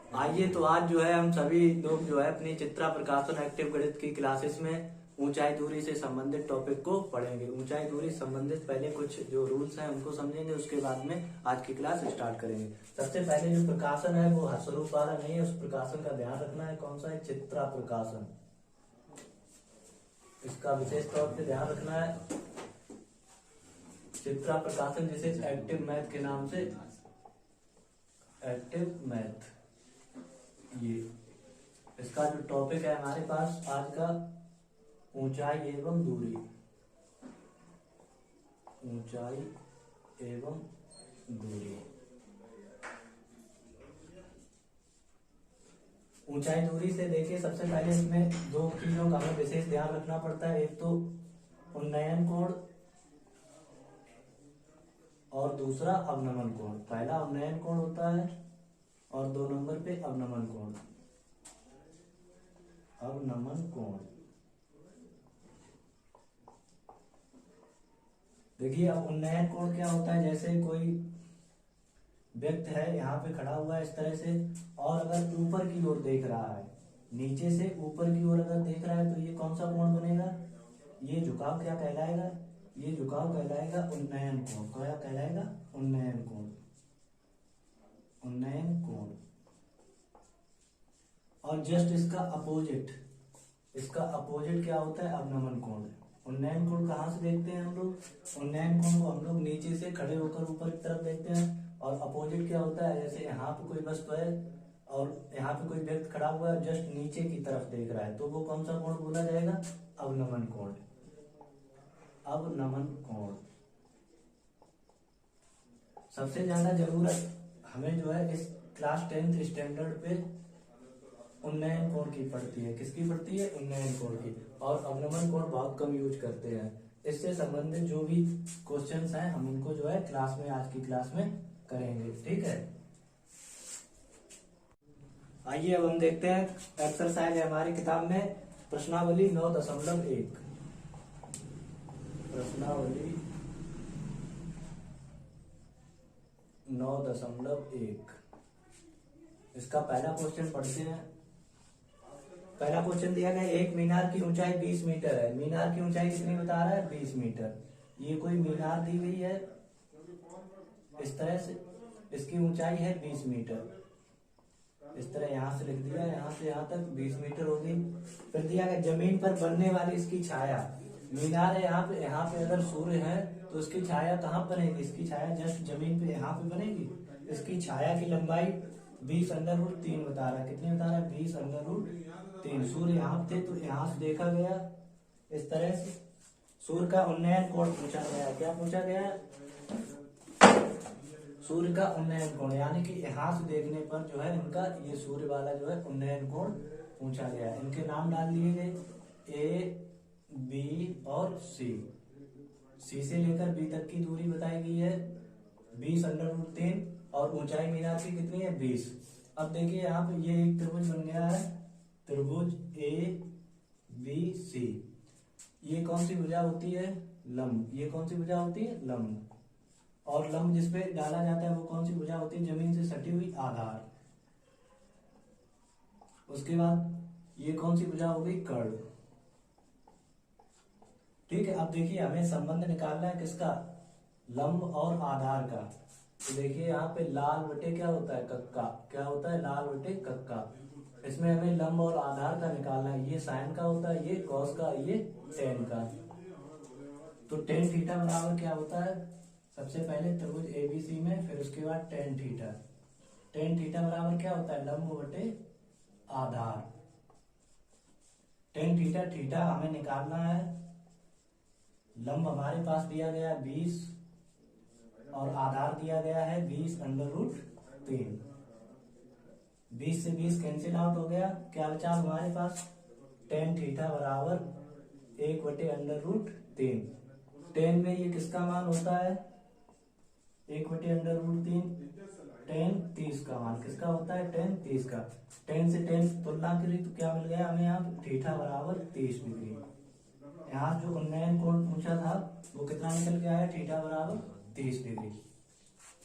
आइए तो आज जो है हम सभी लोग जो है अपनी चित्रा प्रकाशन एक्टिव गणित की क्लासेस में ऊंचाई दूरी से संबंधित टॉपिक को पढ़ेंगे। ऊंचाई दूरी संबंधित पहले कुछ जो रूल्स हैं उनको समझेंगे, उसके बाद में आज की क्लास स्टार्ट करेंगे। सबसे पहले जो प्रकाशन है वो स्वरूप वाला नहीं है, उस प्रकाशन का ध्यान रखना है। कौन सा है? चित्रा प्रकाशन। इसका विशेष तौर पे ध्यान रखना है। चित्रा प्रकाशन जिसे एक्टिव मैथ के नाम से, एक्टिव मैथ, ये इसका जो टॉपिक है हमारे पास आज का, ऊंचाई एवं दूरी। ऊंचाई एवं दूरी। ऊंचाई दूरी से देखिए, सबसे पहले इसमें दो चीजों का हमें विशेष ध्यान रखना पड़ता है। एक तो उन्नयन कोण और दूसरा अवनमन कोण। पहला उन्नयन कोण होता है और 2 नंबर पे अवनमन कोण। अवनमन कोण देखिए, अब उन्नयन कोण क्या होता है? जैसे कोई व्यक्ति है यहाँ पे खड़ा हुआ है इस तरह से, और अगर ऊपर की ओर देख रहा है, नीचे से ऊपर की ओर अगर देख रहा है तो ये कौन सा कोण बनेगा? ये झुकाव क्या कहलाएगा? ये झुकाव कहलाएगा उन्नयन कोण। क्या कहलाएगा? उन्नयन कोण। उन्नयन कोण। और जस्ट इसका अपोजिट, इसका अपोजिट क्या होता है? अवनमन कोण। उन्नयन कोण कहाँ से देखते हैं हम लोग? उन्नयन कोण को हम लोग नीचे से खड़े होकर ऊपर की तरफ देखते हैं। और अपोजिट क्या होता है? जैसे यहाँ पे कोई वस्तु है और यहाँ पे कोई व्यक्ति खड़ा हुआ है, जस्ट नीचे की तरफ देख रहा है, तो वो कौन सा कोण बोला जाएगा? अवनमन कोण। अवनमन कोण। सबसे ज्यादा जरूरत हमें जो है इस क्लास 10th स्टैंडर्ड पे उन्नयन कोण की पड़ती है। किसकी पड़ती है? उन्नयन कोण की। और अवनमन कोण बहुत कम यूज करते हैं। इससे संबंधित जो भी क्वेश्चंस हैं हम उनको जो है क्लास में, आज की क्लास में करेंगे। ठीक है, आइए अब हम देखते हैं एक्सरसाइज है हमारी किताब में, प्रश्नावली 9.1। प्रश्नावली 9.1। इसका पहला क्वेश्चन पढ़ते हैं। पहला क्वेश्चन दिया गया, एक मीनार की ऊंचाई 20 मीटर है। मीनार की ऊंचाई कितनी बता रहा है? 20 मीटर। ये कोई मीनार दी गई है इस तरह से, इसकी ऊंचाई है 20 मीटर। इस तरह यहां से लिख दिया, यहां से यहां तक 20 मीटर होगी। फिर दिया गया जमीन पर बनने वाली इसकी छाया। मीनार है यहाँ पे अगर सूर्य है तो इसकी छाया कहाँ बनेगी? इसकी छाया जस्ट जमीन पे यहाँ पे बनेगी। इसकी छाया की लंबाई 20√3 बता रहा है। कितनी बता रहा है? 20√3। सूर्य यहाँ थे तो यहाँ से देखा गया इस तरह से। सूर्य का उन्नयन कोण पूछा गया। क्या पूछा गया? सूर्य का उन्नयन कोण, यानी कि यहाँ से देखने पर जो है इनका ये सूर्य वाला जो है उन्नयन कोण पूछा गया। इनके नाम डाल दिए गए, ए, बी और सी। सी से लेकर बी तक की दूरी बताई गई है 20√3 और ऊंचाई मीनार की कितनी है? 20। अब देखिए यहाँ पे ये एक त्रिभुज बन गया है, त्रिभुज ए बी सी। ये कौन सी भुजा होती है? लंब। ये कौन सी भुजा होती है? लंब। और लंब जिसपे डाला जाता है वो कौन सी भुजा होती है? जमीन से सटी हुई आधार। उसके बाद ये कौन सी भुजा हो गई? कर्ण। ठीक है, अब देखिए हमें संबंध निकालना है किसका? लंब और आधार का। तो देखिए यहाँ पे लाल बटे क्या होता है? कक्का। क्या होता है? लाल बटे कक्का। इसमें हमें लंब और आधार का निकालना है। ये साइन का होता है, ये कॉस का, ये टेन का। तो टेन थीटा बराबर क्या होता है? सबसे पहले त्रिभुज एबीसी में, फिर उसके बाद टेन थीटा। टेन थीटा बराबर क्या होता है? लंब बटे आधार। टेन थीटा, थीटा हमें निकालना है। लंब हमारे पास दिया गया 20 और आधार दिया गया है 20√3। 20 से 20 कैंसिल आउट हो गया। क्या बचा हमारे पास? टेन थीटा बराबर 1/√3। टेन में ये किसका मान होता है? 1/√3। टेन 30 का मान किसका होता है? टेन 30 का। टेन से टेन तुलना करी तो क्या मिल गया हमें? यहाँ थीटा बराबर 30 डिग्री। यहाँ जो उन्नयन कोण पूछा था वो कितना निकल के आया? थीटा बराबर 30 डिग्री।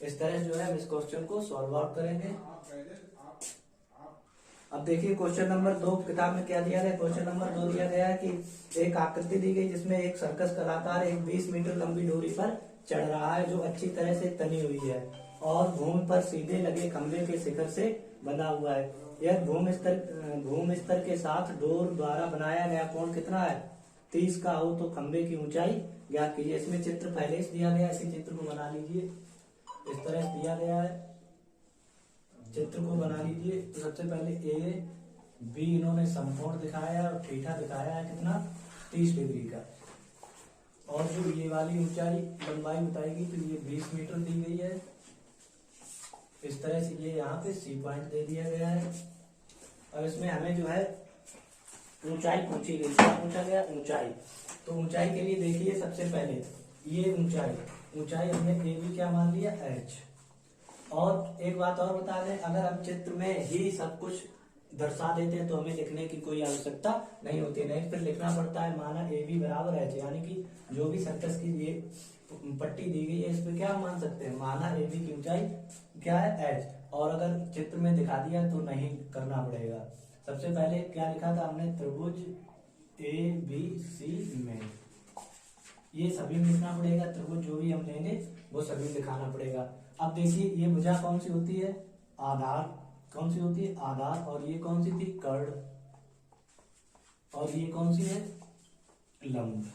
इस तरह जो है हम इस क्वेश्चन को सॉल्व आउट करेंगे। अब देखिए क्वेश्चन नंबर 2 किताब में क्या दिया गया। क्वेश्चन नंबर 2 दिया गया है कि एक आकृति दी गई जिसमें एक सर्कस कलाकार एक 20 मीटर लंबी डोरी पर चढ़ रहा है जो अच्छी तरह से तनी हुई है और भूमि पर सीधे लगे खंभे के शिखर से बंधा हुआ है। यह भूमि स्तर के साथ डोर द्वारा बनाया गया कोण कितना है 30 का हो तो खंभे की ऊंचाई ज्ञात कीजिए। इसमें चित्र पहले से दिया गया है, इसी चित्र को बना लीजिए। इस तरह से दिया गया है, चित्र को बना लीजिए। तो सबसे पहले ए बी इन्होंने समकोण दिखाया है और थीटा दिखाया है कितना 30 डिग्री का। और जो ये वाली ऊंचाई लंबाई बताएगी तो ये 20 मीटर दी गई है। इस तरह से ये यहाँ पे सी पॉइंट दे दिया गया है। और इसमें हमें जो है ऊंचाई पूछी गई, क्या पूछा गया ऊंचाई। तो ऊंचाई के लिए देखिए सबसे पहले ये ऊंचाई हमने ए बी क्या मान लिया h। और एक बात और बता दें, अगर हम चित्र में ही सब कुछ दर्शा देते हैं तो हमें लिखने की कोई आवश्यकता नहीं होती, नहीं फिर लिखना पड़ता है माना ए बी बराबर h, यानी कि जो भी सर्कस की ये पट्टी दी गई है इस पे क्या मान सकते हैं माना ए बी की ऊंचाई क्या है h। और अगर चित्र में दिखा दिया तो नहीं करना पड़ेगा। सबसे पहले क्या लिखा था हमने त्रिभुज ए बी सी में, ये सभी लिखना पड़ेगा। त्रिभुज जो भी हम लेंगे वो सभी दिखाना पड़ेगा। अब देखिए ये भुजा कौन सी होती है आधार, कौन सी होती है आधार, और ये कौन सी थी कर्ण, और ये कौन सी है लंब।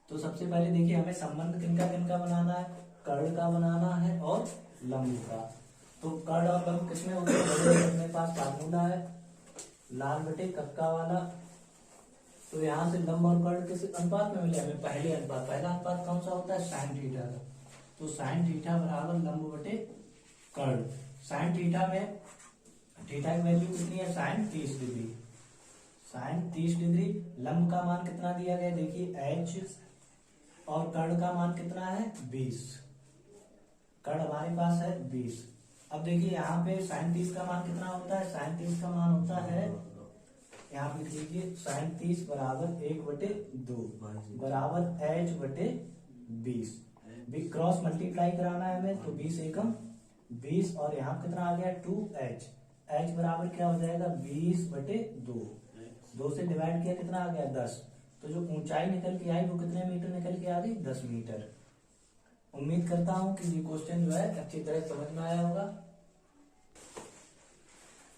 तो सबसे पहले देखिए हमें संबंध किनका बनाना है, कर्ण का बनाना है और लंब का। तो कर्ण और लंब किसमें होते हैं, अपने पास फार्मूला है लाल बटे कक्का वाला। तो यहाँ से लंब और कर्ण किस अनुपात में मिले हमें, पहला अनुपात कौन सा होता है साइन थीटा का। तो साइन थीटा बराबर लंब बटे कर्ण। साइन थीटा में थीटा की वैल्यू कितनी है साइन 30 डिग्री, साइन 30 डिग्री। लंब का मान कितना दिया गया देखिए h, और कर्ण का मान कितना है 20, कर्ण हमारे पास है 20। अब देखिए यहाँ पे साइन 30 का मान कितना होता है, साइन 30 का मान होता है, यहाँ पे लिख लीजिए साइन 30 बराबर 1/2 बराबर h बटे 20। क्रॉस मल्टीप्लाई कराना है हमें तो 20 एकम 20, और यहाँ कितना आ गया 2h, h बराबर क्या हो जाएगा 20/2, 2 से डिवाइड किया कितना आ गया 10। तो जो ऊंचाई निकल के आई वो कितने मीटर निकल के आ गई 10 मीटर। उम्मीद करता हूं कि ये क्वेश्चन जो है अच्छी तरह समझ में आया होगा।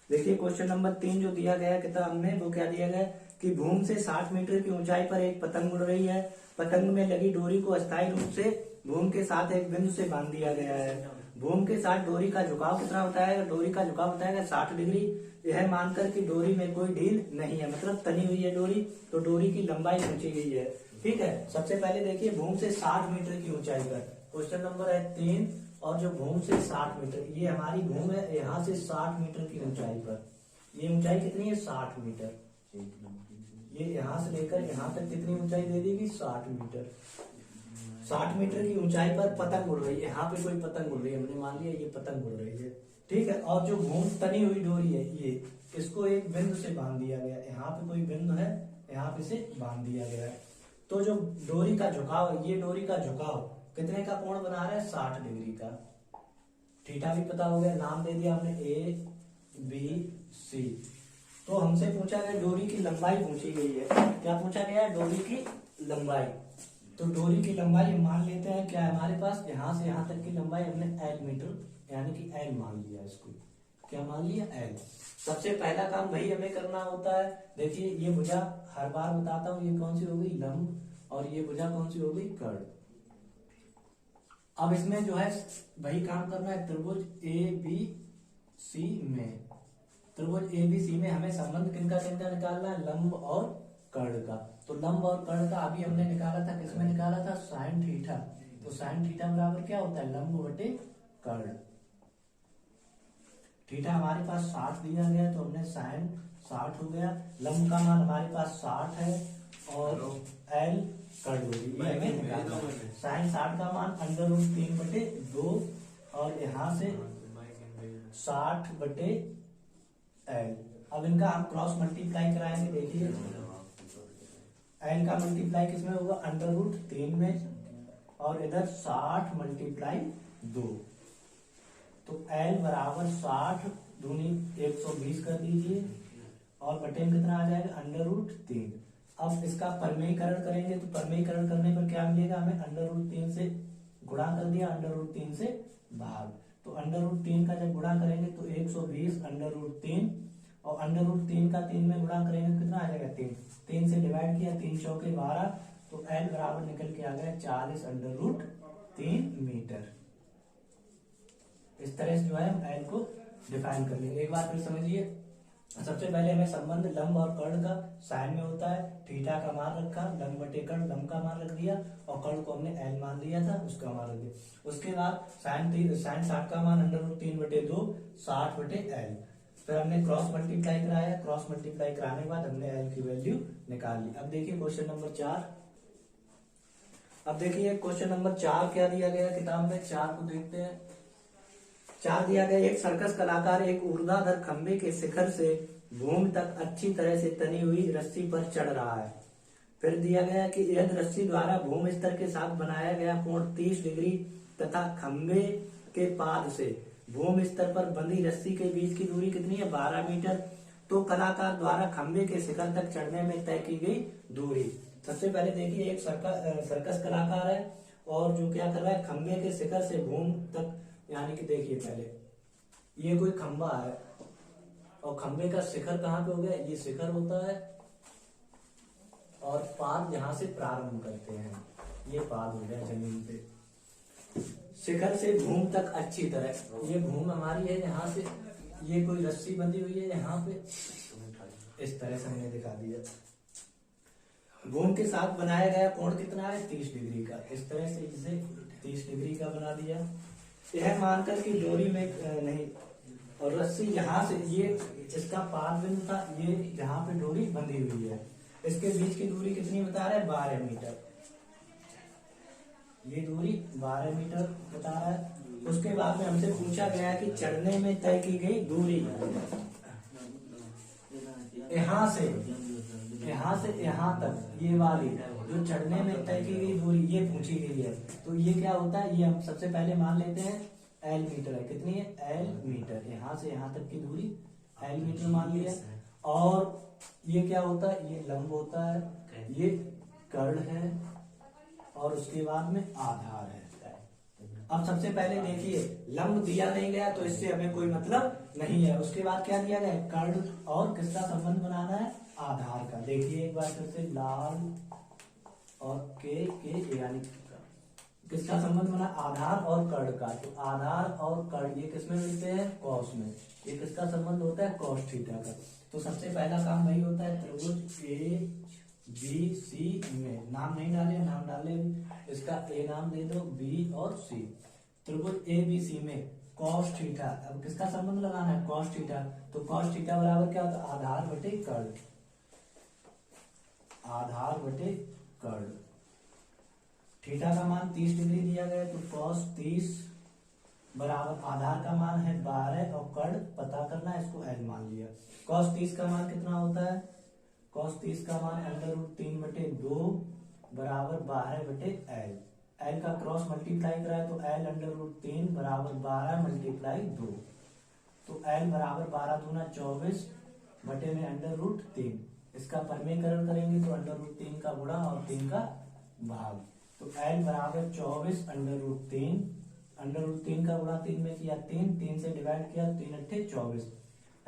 देखिए क्वेश्चन नंबर 3 जो दिया गया किताब में वो क्या दिया गया कि भूमि से 60 मीटर की ऊंचाई पर एक पतंग उड़ रही है। पतंग में लगी डोरी को अस्थायी रूप से भूमि के साथ एक बिंदु से बांध दिया गया है। भूमि के साथ डोरी का झुकाव कितना बताएगा, डोरी का झुकाव बताएगा 60 डिग्री। यह मानकर कि डोरी में कोई ढील नहीं है, मतलब तनी हुई है डोरी, तो डोरी की लंबाई पूछी गई है। ठीक है, सबसे पहले देखिए भूमि से 60 मीटर की ऊंचाई पर क्वेश्चन नंबर है 3, और जो भूमि से 60 मीटर, ये हमारी भूमि है, यहाँ से 60 मीटर की ऊंचाई पर, ये ऊंचाई कितनी है 60 मीटर। ये यहाँ से लेकर यहाँ तक कितनी ऊंचाई दे देगी 60 मीटर। 60 मीटर की ऊंचाई पर पतंग उड़ रही है, यहाँ पे कोई पतंग उड़ रही है, हमने मान लिया ये पतंग उड़ रही है। ठीक है, और जो भूमि तनी हुई डोरी है ये, इसको एक बिंदु से बांध दिया गया, यहाँ पे कोई बिंदु है, यहाँ पे से बांध दिया गया है। तो जो डोरी का झुकाव है, ये डोरी का झुकाव कितने का कोण बना रहा है 60 डिग्री का। थीटा भी पता हो गया, नाम दे दिया हमने ए बी सी। तो हमसे पूछा गया डोरी की लंबाई पूछी गई है, क्या पूछा गया है डोरी की लंबाई। तो डोरी की लंबाई हम मान लेते हैं क्या है हमारे पास, यहाँ से यहाँ तक की लंबाई हमने L मीटर यानी कि L मान लिया, इसको क्या मान लिया L। सबसे पहला काम वही हमें करना होता है। देखिए ये भुजा हर बार बताता हूँ, ये कौन सी हो गई लंब, और ये भुजा कौन सी हो गई कर्ण। अब इसमें जो है वही काम करना है त्रिभुज ए बी सी में। त्रिभुज ए बी सी में हमें संबंध किनका निकालना है, लंब और कर्ण का। तो लंब और कर्ण का अभी हमने निकाला था, किसमें निकाला था साइन थीटा। तो साइन थीटा बराबर क्या होता है लंब बटे कर्ण। थीटा हमारे पास 60 दिया गया, तो हमने साइन 60 हो गया, लंब का मान हमारे पास 60 है, और L कर्ण होगी। साइन 60 का मान √3/2, और यहाँ से 60/L। अब इनका हम क्रॉस मल्टीप्लाई कराएंगे। देखिए L का मल्टीप्लाई किसमें होगा √3 में, और इधर 60 × 2, तो L बराबर 60 दूनी 120 कर दीजिए और बटे में कितना आ जाएगा √3। अब इसका परमेयीकरण करेंगे तो परमेयीकरण करने पर क्या मिलेगा हमें √3 से गुणा कर दिया, √3 से भाग, तो √3 का जब गुणा करेंगे तो 120 √3 और √3 का 3 में गुणा करेंगे तो कितना आ जाएगा 3 से डिवाइड किया, 3 चौके 12, तो L बराबर निकल के आ गया 40 √3 मीटर। इस तरह से जो है हम L को डिफाइन कर लेंगे। एक बार फिर समझिए, सबसे पहले हमें संबंध लंब और कर्ण का साइन में होता है, थीटा का मान रखा, लंब बटे कर्ण, लंब का मान रख दिया और कर्ण को हमने L मान लिया था, उसका मान रख दिया। उसके बाद साइन 60 का मान √3/2 60/L, फिर हमने क्रॉस मल्टीप्लाई कराया, क्रॉस मल्टीप्लाई कराने के बाद हमने L की वैल्यू निकाल ली। अब देखिए क्वेश्चन नंबर 4। अब देखिए क्वेश्चन नंबर 4 क्या दिया गया किताब में, 4 को देखते हैं। 4 दिया गया, एक सर्कस कलाकार एक ऊर्ध्वाधर खंबे के शिखर से भूमि तक अच्छी तरह से तनी हुई रस्सी पर चढ़ रहा है। फिर दिया गया कि यदि रस्सी द्वारा भूमि स्तर के साथ बनाया गया कोण 30 डिग्री तथा खंबे के पाद से भूमि स्तर पर बंधी रस्सी के बीच की दूरी कितनी है 12 मीटर, तो कलाकार द्वारा खंबे के शिखर तक चढ़ने में तय की गई दूरी। सबसे पहले देखिए, एक सर्कस कलाकार है और जो क्या कर रहा है, खंबे के शिखर से भूमि तक, यानी कि देखिए पहले ये कोई खंबा है और खंबे का शिखर कहाँ पे हो गया, ये शिखर होता है और पाद यहां से प्रारंभ करते हैं, ये पाद हो गया जमीन पे। शिखर से भूमि तक अच्छी तरह, ये भूमि हमारी है, यहाँ से ये कोई रस्सी बंधी हुई है यहाँ पे, इस तरह से हमने दिखा दिया। भूमि के साथ बनाया गया कोण कितना है 30 डिग्री का, इस तरह से इसे 30 डिग्री का बना दिया। यह मानकर कि डोरी में नहीं, और रस्सी यहाँ से, ये इसका पाद बिंदु था, ये जहाँ पे डोरी बंधी हुई है, इसके बीच की दूरी कितनी बता रहा है 12 मीटर, ये दूरी 12 मीटर बता रहा है। उसके बाद में हमसे पूछा गया कि चढ़ने में तय की गई दूरी यहाँ से यहाँ तक, ये वाली जो चढ़ने में तय की गई दूरी ये पूछी गई है, तो ये क्या होता है, ये हम सबसे पहले मान लेते हैं L मीटर है, कितनी है L मीटर, यहाँ से यहाँ तक की दूरी L मीटर मान लिया। और ये क्या होता है, ये लंब होता है, ये कर्ण है और उसके बाद में आधार है। अब सबसे पहले देखिए, लंब दिया नहीं गया तो इससे हमें कोई मतलब नहीं है। उसके बाद क्या दिया गया है, कर्ण और किसका संबंध बनाना है, आधार का। देखिए एक बार फिर से, लाल और के यानी किसका संबंध बना, आधार और कर्ण का। तो आधार और कर्ण ये किसमें मिलते हैं, कॉस में। ये किसका संबंध होता है, कॉस थीटा का। तो सबसे पहला काम वही होता है, त्रिभुज ABC में, नाम नहीं डाले, नाम डाले इसका A नाम दे दो, B और C। त्रिभुज ABC में कॉस थीटा, अब किसका संबंध लगाना है, कॉस थीटा। तो कॉस थीटा बराबर क्या होता है, आधार बटे कर्ण, आधार बटे कर्ण। थीटा का मान 30 डिग्री दिया गया, तो कॉस 30 बराबर आधार का मान है 12 और कर्ण पता करना है, इसको L मान लिया। कॉस 30 का मान कितना होता है, कॉस 30 का मान √3/2 बराबर 12/L। L का क्रॉस मल्टीप्लाई कराए तो L √3 बराबर 12 × 2, तो L बराबर 12 दूना 24 बटे में √3। इसका परमेयीकरण करेंगे तो √3 का गुणा और 3 का भाग, तो L बराबर 24 √3, √3 का गुणा 3 में किया 3 से डिवाइड किया 3 × 8 24,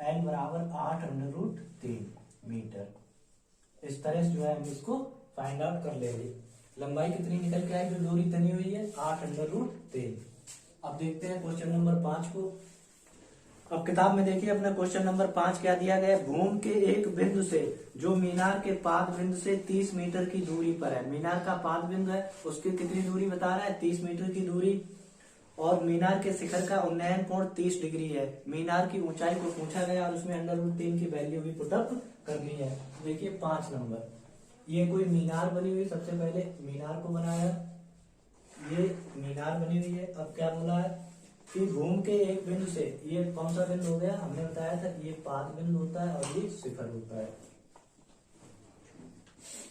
L बराबर 8 √3 मीटर। इस तरह से जो है हम इसको फाइंड आउट कर लेंगे। लंबाई कितनी निकल के आई जो डोरी तनी हुई है, 8 √3। अब देखते हैं क्वेश्चन नंबर 5 को। अब किताब में देखिए अपना क्वेश्चन नंबर 5 क्या दिया गया है, भूमि के एक बिंदु से जो मीनार के पाद बिंदु से 30 मीटर की दूरी पर है, मीनार का पाद बिंदु है, उसकी कितनी दूरी बता रहा है 30 मीटर की दूरी, और मीनार के शिखर का उन्नयन कोण 30 डिग्री है। मीनार की ऊंचाई को पूछा गया और उसमें √3 की वैल्यू भी पुटअप करनी है। देखिए 5 नंबर, ये कोई मीनार बनी हुई, सबसे पहले मीनार को बनाया, ये मीनार बनी हुई है। अब क्या बोला है कि भूमि के एक बिंदु से, ये कौन सा बिंदु हो गया, हमने बताया था ये पाद बिंदु होता है और ये शिखर होता है।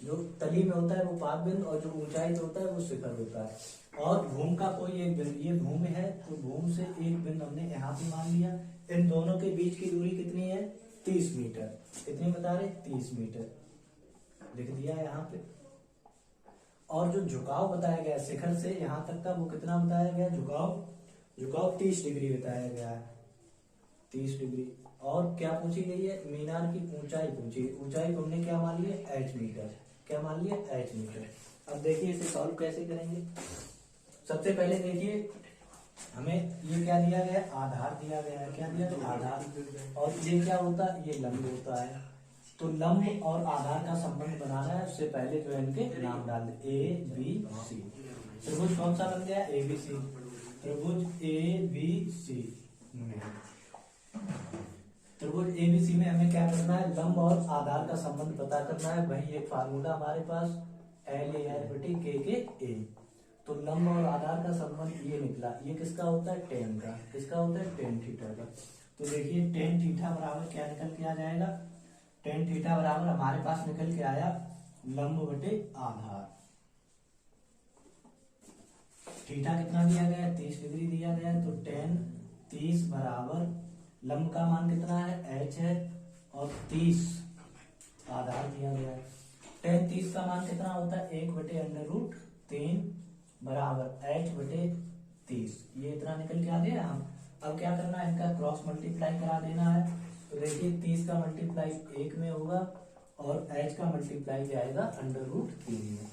जो तली में होता है वो पाद बिंदु, और जो ऊंचाई पे होता है वो शिखर होता है। और भूमि का कोई एक बिंदु, ये भूमि है तो भूमि से एक बिंदु हमने यहाँ पे मान लिया। इन दोनों के बीच की दूरी कितनी है? 30 मीटर। कितनी बता रहे? 30 मीटर लिख दिया यहाँ पे। और जो झुकाव बताया गया शिखर से यहाँ तक का, वो कितना बताया गया? झुकाव 30 डिग्री बताया गया है, 30 डिग्री। और क्या पूछी गई है? मीनार की ऊंचाई पूछी। ऊंचाई को हमने क्या मान लिया? h metre. क्या मान लिया? h metre. अब देखिए इसे सॉल्व कैसे करेंगे। सबसे पहले देखिए हमें ये क्या दिया गया? आधार दिया गया है। क्या दिया? तो आधार। और ये क्या होता है? ये लंब होता है। तो लंब और आधार का संबंध बनाना है, उससे पहले जो है इनके नाम डाल दे, ए बी सी। त्रिभुज कौन सा बन गया? ABC। त्रिभुज ABC में, त्रिभुज ABC में हमें क्या करना है? लंब और आधार का संबंध पता करना है। वही एक फार्मूला हमारे पास LAR/KKA। तो लंब और आधार का संबंध ये निकला। ये किसका होता है? टेन का। किसका होता है? टेन थीटा का। तो देखिए टेन थीटा बराबर क्या निकल के आ जाएगा? टेन थीटा बराबर हमारे पास निकल के आया लंब बटे आधार। थीटा कितना दिया गया है? 30 डिग्री दिया गया है। तो टेन 30 बराबर लंब का मान कितना है? h है, और 30 आधार दिया गया है। टेन 30 का मान कितना होता है? 1/√3 बराबर h बटे 30। ये इतना निकल के आ गया। हम अब क्या करना है? इनका क्रॉस मल्टीप्लाई करा देना है। तो देखिए 30 का मल्टीप्लाई 1 में होगा और h का मल्टीप्लाई जाएगा √3 में।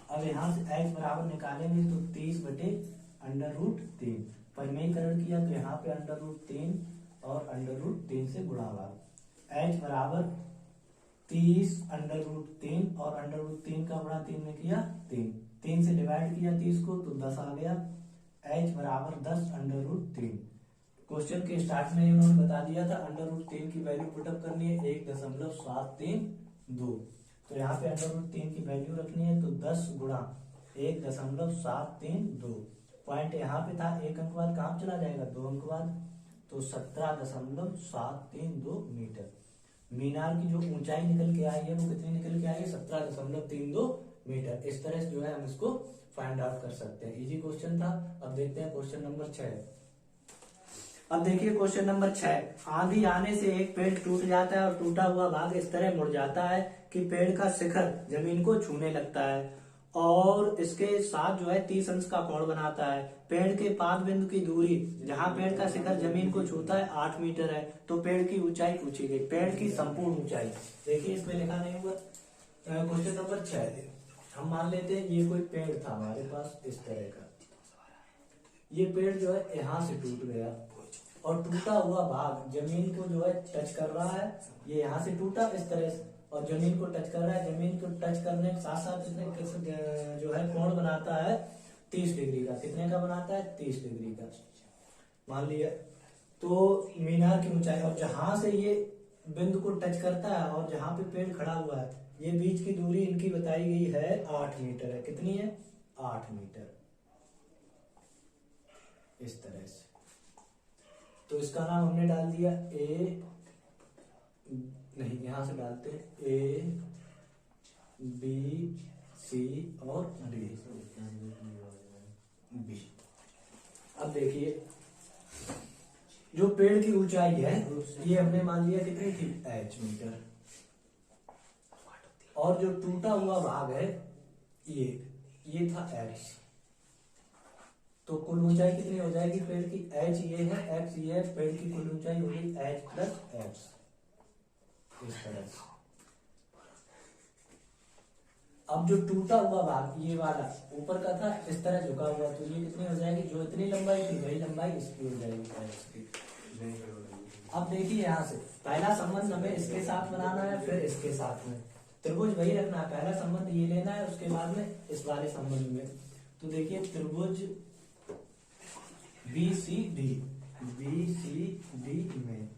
अब यहाँ से h बराबर निकालेंगे तो 30 बटे √3। परिमेयकरण किया तो यहाँ पे √3 और √3 से गुणा हुआ। h बराबर 30 √3 और √3 का गुणा 3 में किया 3 से डिवाइड किया 30 को तो 10 आ गया। h बराबर 10 √3। क्वेश्चन के स्टार्ट में इन्होंने बता दिया था √3 की वैल्यू पुटअप करनी है 1.732। तो यहाँ पे √3 की वैल्यू रखनी है तो 10 गुणा 1.732। पॉइंट यहाँ पे था, एक अंक बाद कहाँ चला जाएगा? 2 अंक बाद। तो 17.732 मीटर। मीनार की जो ऊंचाई निकल के आई है वो कितनी निकल के आई है? 17.32 मीटर। इस तरह से जो है हम इसको फाइंड आउट कर सकते हैं। इजी क्वेश्चन था। अब देखते हैं क्वेश्चन नंबर 6। अब देखिए क्वेश्चन नंबर 6। आंधी आने से एक पेड़ टूट जाता है और टूटा हुआ भाग इस तरह मुड़ जाता है कि पेड़ का शिखर जमीन को छूने लगता है और इसके साथ जो है 30 अंश का कोण बनाता है। पेड़ के पाद बिंदु की दूरी जहां पेड़ का शिखर जमीन को छूता है 8 मीटर है। तो पेड़ की ऊंचाई पूछी गई, पेड़ की संपूर्ण ऊंचाई। देखिए इसमें लिखा नहीं हुआ। क्वेश्चन नंबर 6 हम मान लेते हैं ये कोई पेड़ था हमारे पास इस तरह का। ये पेड़ जो है यहाँ से टूट गया और टूटा हुआ भाग जमीन को जो है टच कर रहा है। ये यहाँ से टूटा इस तरह से और जमीन को टच कर रहा है। जमीन को टच करने के साथ साथ इसने जो है कोण बनाता है 30 डिग्री का। कितने का बनाता है? 30 डिग्री का मान लिया। तो मीनार की ऊंचाई, और जहां से ये बिंदु को टच करता है और जहां पे पेड़ खड़ा हुआ है, ये बीच की दूरी इनकी बताई गई है 8 मीटर है। कितनी है? 8 मीटर। इस तरह से तो इसका नाम हमने डाल दिया ए, नहीं यहां से डालते A B C और D। अब देखिए जो पेड़ की ऊंचाई है ये हमने मान लिया कितनी थी? h metre. और जो टूटा हुआ भाग है ये था x। तो कुल ऊंचाई कितनी हो जाएगी पेड़ की? h ये है, x ये है। पेड़ की कुल ऊंचाई होगी h प्लस x। इस तरह से अब जो टूटा हुआ भाग ये वाला ऊपर का था इस तरह झुका हुआ, तो ये कितनी हो जाएगी? जो इतनी लंबाई थी वही लंबाई इसकी हो जाएगी x की। अब देखिए यहाँ से पहला संबंध हमें इसके साथ बनाना है, फिर इसके साथ में त्रिभुज वही रखना है। पहला संबंध ये लेना है, उसके बाद में इस वाले संबंध में। तो देखिए त्रिभुज BCD में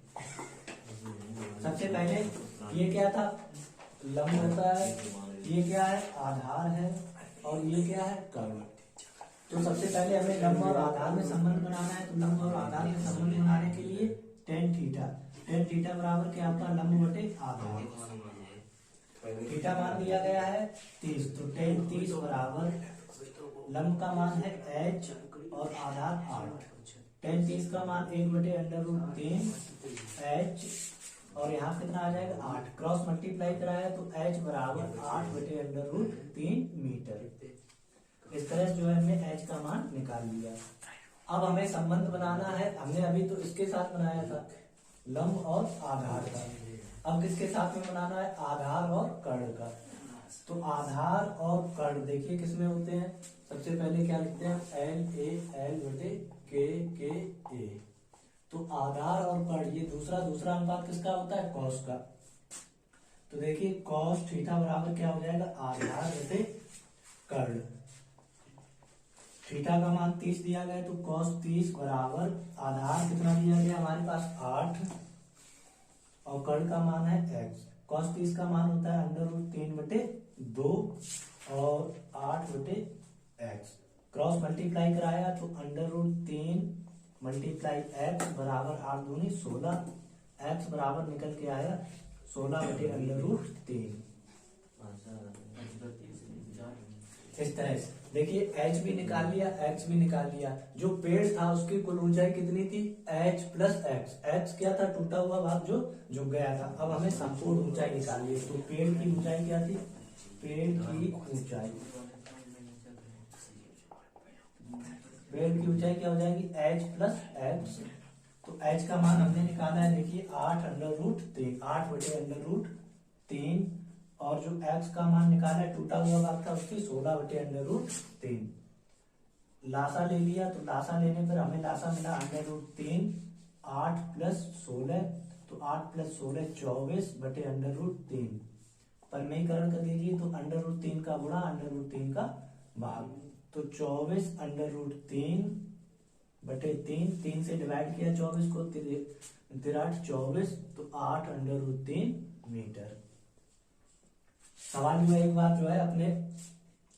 सबसे पहले ये क्या था? लंब होता है। ये क्या है? आधार है। और ये क्या है? कर्व। तो सबसे पहले हमें लंब और आधार में संबंध बनाना है। तो लंब और आधार में संबंध बनाने के लिए टेन थीटा बराबर क्या होता है? लंब बटे आधार। थीटा मान दिया गया है 30, तो tan 30 बराबर लंब का मान है h और आधार 8। tan 30 का मान 1/√3 h और यहाँ कितना आ जाएगा 8, क्रॉस मल्टीप्लाई कराया तो h बराबर 8/√3 मीटर। इस तरह से जो है हमने h का मान निकाल लिया। अब हमें संबंध बनाना है, हमने अभी तो इसके साथ बनाया था लंब और आधार का, अब किसके साथ में बनाना है आधार और कर्ण का। तो आधार और कर्ण देखिए किसमें होते हैं, सबसे पहले क्या लिखते हैं LA/L/K/A। तो आधार और कर्ण ये दूसरा अनुपात किसका होता है कॉस का। तो देखिए कॉस थीटा बराबर क्या हो जाएगा आधार बटे कर्ण। थीटा का मान 30 दिया गया तो कॉस 30 बराबर आधार कितना दिया गया हमारे पास 8 और कर्ण का मान है x। कॉस 30 का मान होता है √3/2 और 8/x। क्रॉस मल्टीप्लाई कराया तो √3 × x बराबर 8 दूनी 16, x बराबर निकल के आया 16/√3। इस तरह से देखिए h भी निकाल लिया x भी निकाल लिया। जो पेड़ था उसकी कुल ऊंचाई कितनी थी h + x। x क्या था टूटा हुआ भाग जो झुक गया था। अब हमें संपूर्ण ऊंचाई निकालनी है। तो पेड़ की ऊंचाई क्या थी, पेड़ की ऊंचाई क्या हो जाएगी h + x। तो h का मान हमने निकाला है देखिए 8/√3 और जो x का मान निकाला है टूटा हुआ भाग था उसकी 16/√3। लासा ले लिया तो लासा लेने पर हमें लासा मिला √3, 8 + 16 तो 8 + 16 24/√3। परमेयीकरण कर दीजिए तो √3 का गुणा √3 का भाग, तो 24/3/3, 3 से डिवाइड किया 24 को 3 24 तो 8/3 मीटर। सवाल जो है एक बार जो है अपने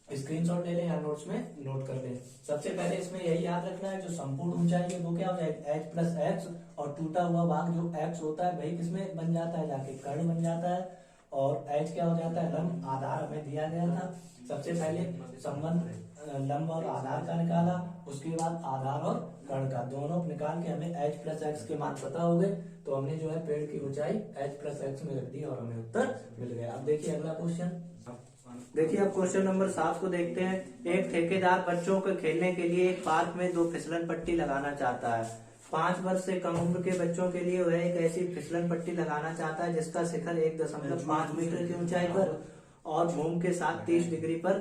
स्क्रीनशॉट ले लें या नोट्स में नोट कर लें। सबसे पहले इसमें यही याद रखना है जो संपूर्ण ऊंचाई है वो क्या हो जाएगा h + x और टूटा हुआ भाग जो x होता है वही किसमें बन जाता है जाके कर्ण बन जाता है और h क्या हो जाता है लंब। आधार हमें दिया गया था, सबसे पहले संबंध लंब और आधार का निकाला, उसके बाद आधार और कर्ण का दोनों निकाल के हमें h + x के मान पता हो गए। तो हमने जो है पेड़ की ऊंचाई h + x में रख दी और हमें उत्तर मिल गया। अब देखिए अगला क्वेश्चन, देखिए अब क्वेश्चन नंबर 7 को देखते हैं। एक ठेकेदार बच्चों को खेलने के लिए एक पार्क में 2 फिसलन पट्टी लगाना चाहता है। 5 वर्ष से कम उम्र के बच्चों के लिए वह एक ऐसी फिसलन पट्टी लगाना चाहता है जिसका शिखर 1.5 मीटर की ऊंचाई पर और भूमि के साथ 30 डिग्री पर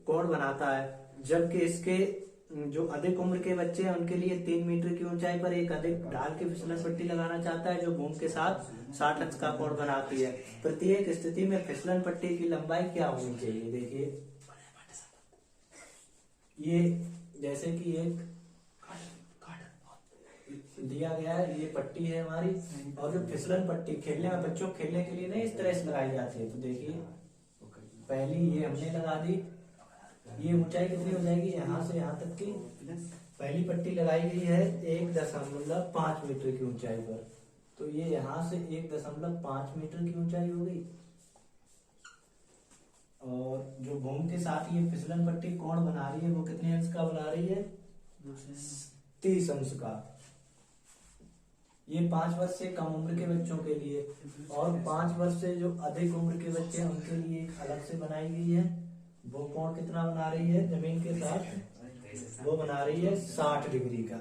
कोण बनाता है, जबकि इसके जो अधिक उम्र के बच्चे हैं उनके लिए 3 मीटर की ऊंचाई पर एक अधिक ढाल की फिसलन पट्टी लगाना चाहता है जो भूमि के साथ 60 अंश का कोण बनाती है। प्रत्येक स्थिति में फिसलन पट्टी की लंबाई क्या होनी चाहिए। देखिए ये जैसे कि एक दिया गया है, ये पट्टी है हमारी और जो फिसलन पट्टी खेलने में बच्चों खेलने के लिए नहीं इस तरह से लगाई जाती है। तो देखिए पहली ये हमने लगा दी, ये ऊंचाई कितनी हो जाएगी यहाँ से यहाँ तक की पहली पट्टी लगाई गई है 1.5 मीटर की ऊंचाई पर, तो ये यहाँ से 1.5 मीटर की ऊंचाई हो गई। और जो भूमि के साथ ये फिसलन पट्टी कोण बना रही है वो कितने अंश का बना रही है 30 अंश का। ये 5 वर्ष से कम उम्र के बच्चों के लिए और 5 वर्ष से जो अधिक उम्र के बच्चे हैं उनके लिए अलग से बनाई गई है। वो कोण कितना बना रही है जमीन के साथ, वो बना रही है 60 डिग्री का।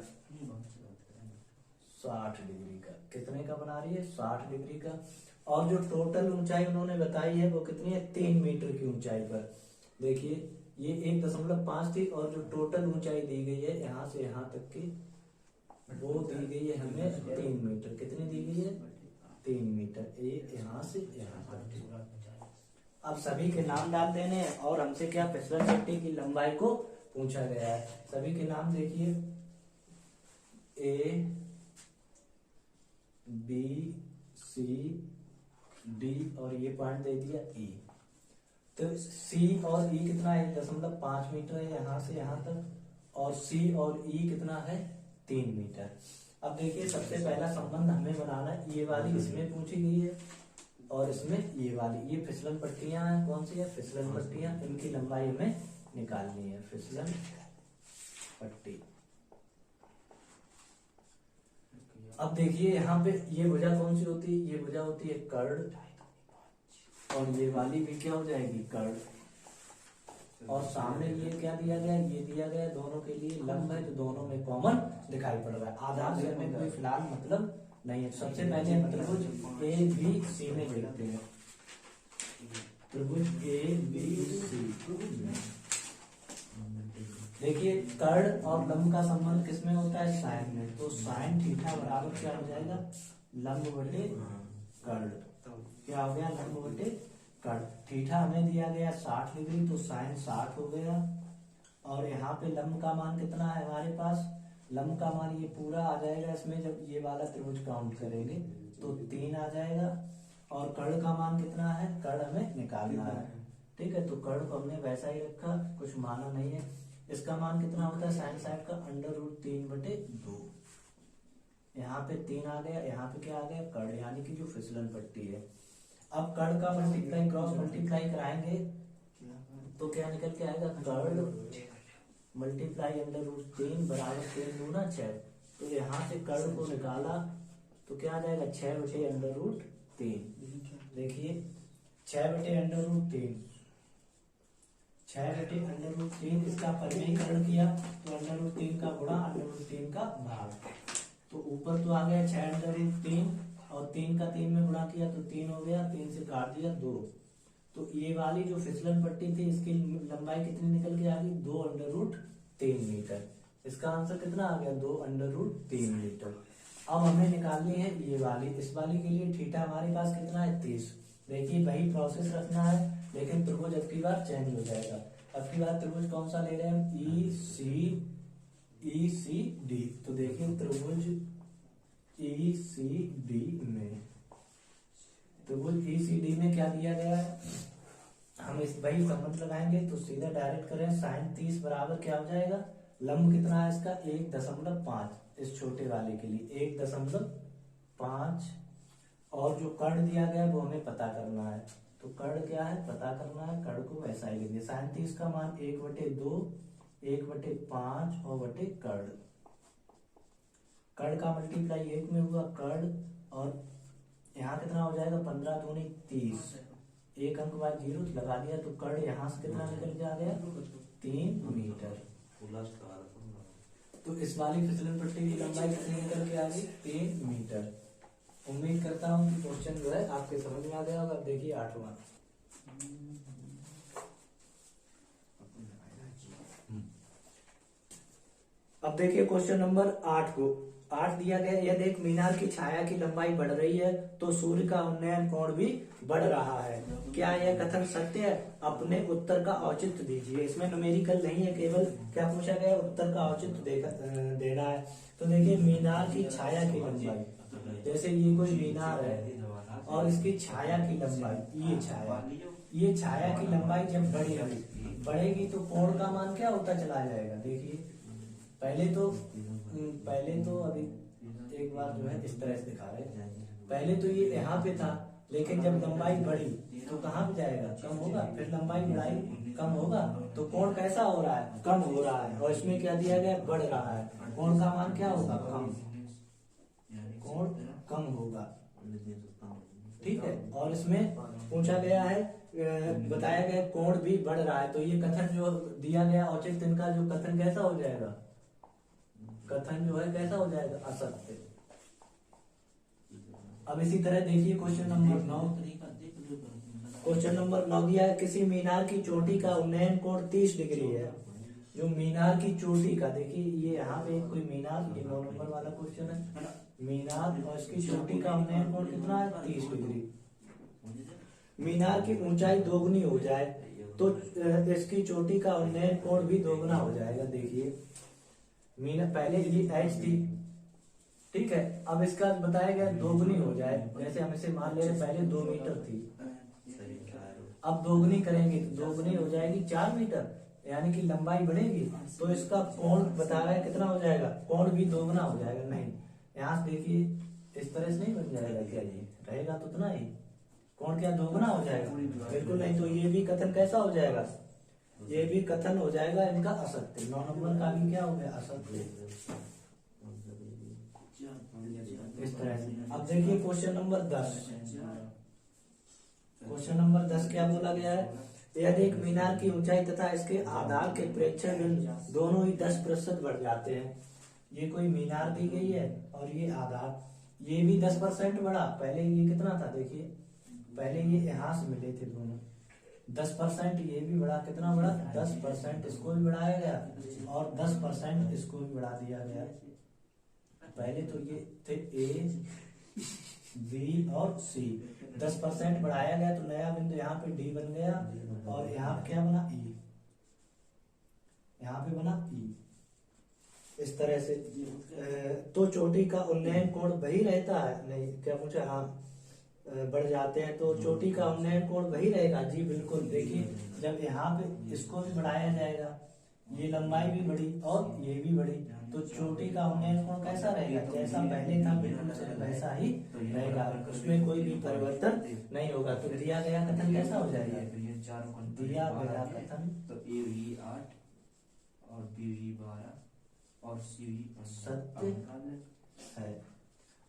60 डिग्री का कितने का बना रही है 60 डिग्री का। और जो टोटल ऊंचाई उन्होंने बताई है वो कितनी है 3 मीटर की ऊंचाई पर। देखिए ये 1.5 थी और जो टोटल ऊंचाई दी गई है यहाँ से यहाँ तक की वो दी गई है हमें 3 मीटर। कितनी दी गई है 3 मीटर, एक यहाँ से यहाँ तक। अब सभी के नाम डाल देने हैं और हमसे क्या फिसलन पट्टी की लंबाई को पूछा गया है। सभी के नाम देखिए A B C D और ये पॉइंट दे दिया E। तो C और E कितना है 1.5 मीटर है यहाँ से यहाँ तक और C और E कितना है 3 मीटर। अब देखिए सबसे पहला संबंध हमें बनाना है, ये वाली इसमें पूछी गई है और इसमें ये वाली, ये फिसलन पट्टियां हैं, कौन सी है, फिसलन पट्टियां, इनकी लंबाई हमें निकालनी है, फिसलन पट्टी। अब देखिए यहाँ पे ये भुजा कौन सी होती है, ये भुजा होती है कर्ड, और ये वाली भी क्या हो जाएगी, कर्ड। और सामने ये क्या दिया गया, ये दिया गया दोनों के लिए लंब है, तो दोनों में कॉमन दिखाई पड़ रहा है। आधार से हमें कोई फिलहाल मतलब नहीं है। सबसे पहले हम त्रिभुज ए बी सी में देखते हैं, त्रिभुज ए बी सी। देखिए कर्ड और लंब का संबंध किसमें होता है, साइन में। तो साइन थीटा बराबर क्या हो जाएगा, लंब बटे कर्ड। क्या हो गया, लंब बटे कर्ड। थीटा हमें दिया गया 60 डिग्री, तो साइन 60 हो गया। और यहाँ पे लंब का मान कितना है हमारे पास, लंब का मान ये पूरा आ जाएगा इसमें, जब ये वाला त्रिभुज काउंट करेंगे तो 3 आ जाएगा। और कर्ड का मान कितना है, कर्ड हमें निकालना है, ठीक है। तो कर्ड को हमने वैसा ही रखा, कुछ माना नहीं है। इसका मान कितना होता है साइन साइड का, √3/2। यहाँ पे 3 आ गया, यहाँ पे क्या आ गया, कर्ड, यानी कि जो फिसलन पट्टी है। अब कर्ड का मल्टीप्लाई क्रॉस मल्टीप्लाई कराएंगे तो क्या निकल के आएगा, कर्ड मल्टीप्लाई √3 बराबर 3 दूना 6। तो यहाँ से कर्ड को निकाला तो क्या आ जाएगा, 6/√3। देखिए 6/√3, 6/√3, इसका परिमेयीकरण किया तो √3 का गुणा √3 का भाग। तो ऊपर तो आ गया 6/√3, और 3 का 3 में गुणा किया तो 3 हो गया, 3 से काट दिया 2। तो ये वाली जो फिसलन पट्टी थी इसकी लंबाई कितनी निकल के आ गई, 2√3 मीटर। इसका आंसर कितना आ गया, 2√3 मीटर। अब हमें निकालनी है ये वाली, इस वाली के लिए थीटा हमारे पास कितना है, 30। देखिए वही प्रोसेस रखना है, लेकिन त्रिभुज अब की बार चेंज हो जाएगा। अब की बार त्रिभुज कौन सा ले रहे हैं, ई सी डी। तो देखिए त्रिभुज ई सी डी में, त्रिभुज ई सी डी में क्या दिया गया है, हम इस वही संबंध लगाएंगे तो सीधा डायरेक्ट करें। साइन 30 बराबर क्या हो जाएगा, लंब कितना है इसका, 1.5, इस छोटे वाले के लिए 1.5। और जो कर्ड दिया गया है वो हमें पता करना है। तो कर्ड क्या है, पता करना है, कर्ड को वैसा ही लिखिए। साइन 30 का मान 1/2, 1/5 और बटे कर्ड। कर्ड का मल्टीप्लाई 1 में हुआ कर्ड, और यहाँ कितना हो जाएगा, 15 दूनी 30, एक अंक बाद 0 लगा दिया तो कर्ड यहाँ से कितना निकल के आ गया, 3 मीटर। तो इस वाली फिसलन पट्टी की लंबाई कितनी निकल के आ गई, 3 मीटर। उम्मीद करता हूँ कि क्वेश्चन जो है आपके समझ में आ गया होगा। देखिए 8वां, अब देखिए क्वेश्चन नंबर 8 को। 8 दिया गया, यदि एक मीनार की छाया की लंबाई बढ़ रही है तो सूर्य का उन्नयन कोण भी बढ़ रहा है। क्या यह कथन सत्य है, अपने उत्तर का औचित्य दीजिए। इसमें न्यूमेरिकल नहीं है, केवल क्या पूछा गया, उत्तर का औचित्य देना है। तो देखिए मीनार की छाया की लंबाई, जैसे ये कोई मीनार है और इसकी छाया की लंबाई, ये छाया की लंबाई जब बढ़ेगी तो कोण का मान क्या होता चला जाएगा। देखिए पहले तो अभी एक बार जो है इस तरह से दिखा रहे हैं। पहले तो ये यहाँ पे था, लेकिन जब लंबाई बढ़ी तो कहाँ पे जाएगा, कम होगा। फिर लंबाई बढ़ाई, कम होगा, तो कोण कैसा हो रहा है, कम हो रहा है। और इसमें क्या दिया गया, बढ़ रहा है। कोण का मान क्या होगा, कम, कोण कम होगा, ठीक है। और इसमें पूछा गया है, बताया गया कोण भी बढ़ रहा है। तो ये कथन जो दिया गया औचित्य, इनका जो कथन कैसा हो जाएगा, कथन जो है कैसा हो जाएगा, असत्य। अब इसी तरह देखिए क्वेश्चन नंबर 9। क्वेश्चन नंबर 9 दिया है, किसी मीनार की चोटी का उन्नयन कोण 30 डिग्री है। जो मीनार की चोटी का, देखिए ये यहाँ पे कोई मीनार, ये 9 नंबर वाला क्वेश्चन है, मीनार और इसकी चोटी का उन्नयन कोण कितना है, 30 डिग्री। मीनार की ऊंचाई दोगुनी हो जाए तो इसकी चोटी का उन्नयन कोण भी दोगुना हो जाएगा। देखिए मीनार पहले ये एच थी, ठीक है, अब इसका बताया गया दोगुनी हो जाए। जैसे हम इसे मान ले रहे पहले 2 मीटर थी, अब दोगुनी करेंगे तो दोगुनी हो जाएगी 4 मीटर, यानी कि लंबाई बढ़ेगी। तो इसका कोण बता रहा है कितना हो जाएगा, कोण भी दोगुना हो जाएगा। नहीं, यहाँ से देखिए इस तरह से नहीं बन जाएगा, क्या ये रहेगा तो उतना ही, कोण क्या दोगुना हो जाएगा? बिल्कुल नहीं। तो ये भी कथन कैसा हो जाएगा? ये भी कथन हो जाएगा इनका असत्य। 9 नंबर का भी क्या हो गया? असत्य। इस तरह से। अब देखिए क्वेश्चन नंबर 10। क्वेश्चन नंबर 10 क्या बोला गया है? यदि एक मीनार की ऊंचाई तथा इसके आधार के प्रेक्षण बिंदु दोनों ही 10% बढ़ जाते हैं। ये कोई मीनार दी गई है और ये आधार, ये भी 10% बढ़ा। पहले ये कितना था देखिए, पहले ये यहां से मिले थे दोनों, 10% ये भी बढ़ा। कितना बढ़ा? 10% इसको भी बढ़ाया गया और 10% इसको भी बढ़ा दिया गया। पहले तो ये थे ए, बी और सी, 10% बढ़ाया गया तो नया बिंदु यहाँ पे डी बन गया और यहाँ पे क्या बना? ई। यहाँ पे बना ई। इस तरह से तो चोटी का उन्नयन कोण वही रहता है? नहीं, क्या पूछा? हाँ, बढ़ जाते हैं तो चोटी का उन्नयन कोण वही रहेगा। जी बिल्कुल। देखिए जब यहाँ पे इसको भी बढ़ाया जाएगा, ये लंबाई भी बढ़ी और ये भी बढ़ी, तो चोटी का उन्नयन कोण कैसा रहेगा? जैसा पहले था बिल्कुल से वैसा ही रहेगा, उसमें कोई भी परिवर्तन नहीं होगा। तो दिया गया कथन कैसा हो जाएगा? दिया गया कथन तो ए हुई 8 और बी हुई 12 और सी हुई सत्य है।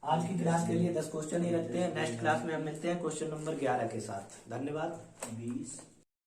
आज की क्लास के लिए 10 क्वेश्चन ही रखते हैं। नेक्स्ट क्लास में हम मिलते हैं क्वेश्चन नंबर 11 के साथ। धन्यवाद। 20